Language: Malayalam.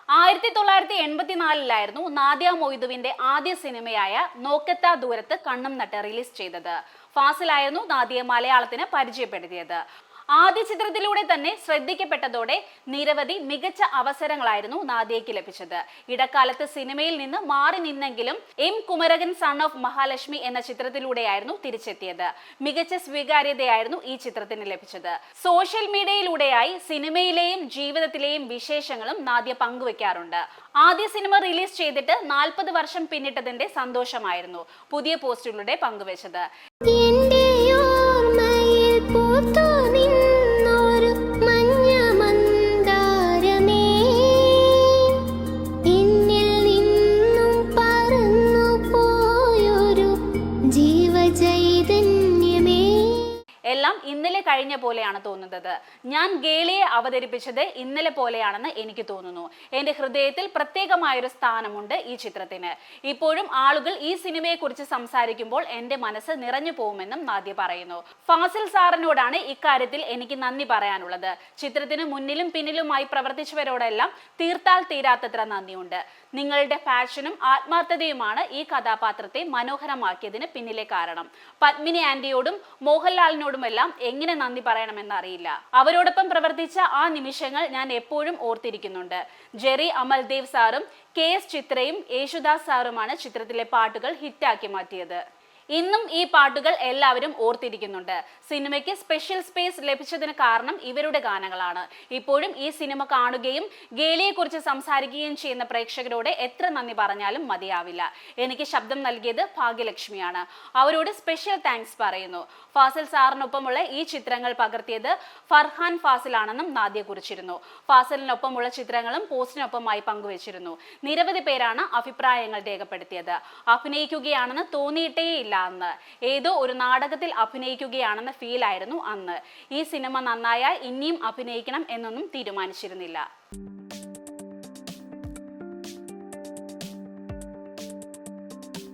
1984 നാദിയ മൊയ്തുവിന്റെ ആദ്യ സിനിമയായ നോക്കെത്താ ദൂരത്ത് കണ്ണും നട്ട് റിലീസ് ചെയ്തത്. ഫാസിലായിരുന്നു നാദിയെ മലയാളത്തിന് പരിചയപ്പെടുത്തിയത്. ആദ്യ ചിത്രത്തിലൂടെ തന്നെ ശ്രദ്ധിക്കപ്പെട്ടതോടെ നിരവധി മികച്ച അവസരങ്ങളായിരുന്നു നാദിയയ്ക്ക് ലഭിച്ചത്. ഇടക്കാലത്ത് സിനിമയിൽ നിന്ന് മാറി നിന്നെങ്കിലും എം കുമരകൻ സൺ ഓഫ് മഹാലക്ഷ്മി എന്ന ചിത്രത്തിലൂടെയായിരുന്നു തിരിച്ചെത്തിയത്. മികച്ച സ്വീകാര്യതയായിരുന്നു ഈ ചിത്രത്തിന് ലഭിച്ചത്. സോഷ്യൽ മീഡിയയിലൂടെയായി സിനിമയിലെയും ജീവിതത്തിലെയും വിശേഷങ്ങളും നാദിയ പങ്കുവെക്കാറുണ്ട്. ആദ്യ സിനിമ റിലീസ് ചെയ്തിട്ട് 40 വർഷം പിന്നിട്ടതിന്റെ സന്തോഷമായിരുന്നു പുതിയ പോസ്റ്റിലൂടെ പങ്കുവെച്ചത്. എല്ലാം ഇന്നലെ കഴിഞ്ഞ പോലെയാണ് തോന്നുന്നത്. ഞാൻ ഗേളിയെ അവതരിപ്പിച്ചത് ഇന്നലെ പോലെയാണെന്ന് എനിക്ക് തോന്നുന്നു. എന്റെ ഹൃദയത്തിൽ പ്രത്യേകമായൊരു സ്ഥാനമുണ്ട് ഈ ചിത്രത്തിന്. ഇപ്പോഴും ആളുകൾ ഈ സിനിമയെ കുറിച്ച് സംസാരിക്കുമ്പോൾ എന്റെ മനസ്സ് നിറഞ്ഞു പോകുമെന്നും നാദിയ പറയുന്നു. ഫാസിൽ സാറിനോടാണ് ഇക്കാര്യത്തിൽ എനിക്ക് നന്ദി പറയാനുള്ളത്. ചിത്രത്തിന് മുന്നിലും പിന്നിലുമായി പ്രവർത്തിച്ചവരോടെല്ലാം തീർത്താൽ തീരാത്തത്ര നന്ദിയുണ്ട്. നിങ്ങളുടെ പാഷനും ആത്മാർത്ഥതയുമാണ് ഈ കഥാപാത്രത്തെ മനോഹരമാക്കിയതിന് പിന്നിലെ കാരണം. പത്മിനി ആന്റിയോടും മോഹൻലാലിനോടുമെല്ലാം എങ്ങനെ നന്ദി പറയണമെന്ന് അറിയില്ല. അവരോടൊപ്പം പ്രവർത്തിച്ച ആ നിമിഷങ്ങൾ ഞാൻ എപ്പോഴും ഓർത്തിരിക്കുന്നുണ്ട്. ജെറി അമൽദേവ് സാറും KS ചിത്രയും യേശുദാസ് സാറുമാണ് ചിത്രത്തിലെ പാട്ടുകൾ ഹിറ്റാക്കി മാറ്റിയത്. ഇന്നും ഈ പാട്ടുകൾ എല്ലാവരും ഓർത്തിരിക്കുന്നുണ്ട്. സിനിമയ്ക്ക് സ്പെഷ്യൽ സ്പേസ് ലഭിച്ചതിന് കാരണം ഇവരുടെ ഗാനങ്ങളാണ്. ഇപ്പോഴും ഈ സിനിമ കാണുകയും ഗേളിയെ കുറിച്ച് സംസാരിക്കുകയും ചെയ്യുന്ന പ്രേക്ഷകരോട് എത്ര നന്ദി പറഞ്ഞാലും മതിയാവില്ല. എനിക്ക് ശബ്ദം നൽകിയത് ഭാഗ്യലക്ഷ്മിയാണ്. അവരോട് സ്പെഷ്യൽ താങ്ക്സ് പറയുന്നു. ഫാസിൽ സാറിനൊപ്പമുള്ള ഈ ചിത്രങ്ങൾ പകർത്തിയത് ഫർഹാൻ ഫാസിലാണെന്നും നാദിയ കുറിച്ചിരുന്നു. ഫാസിലിനൊപ്പമുള്ള ചിത്രങ്ങളും പോസ്റ്റിനൊപ്പമായി പങ്കുവച്ചിരുന്നു. നിരവധി പേരാണ് അഭിപ്രായങ്ങൾ രേഖപ്പെടുത്തിയത്. അഭിനയിക്കുകയാണെന്ന് തോന്നിയിട്ടേയില്ല അന്ന്. ഏതോ ഒരു നാടകത്തിൽ അഭിനയിക്കുകയാണെന്ന ഫീലായിരുന്നു അന്ന്. ഈ സിനിമ നന്നായാൽ ഇനിയും അഭിനയിക്കണം എന്നൊന്നും തീരുമാനിച്ചിരുന്നില്ല.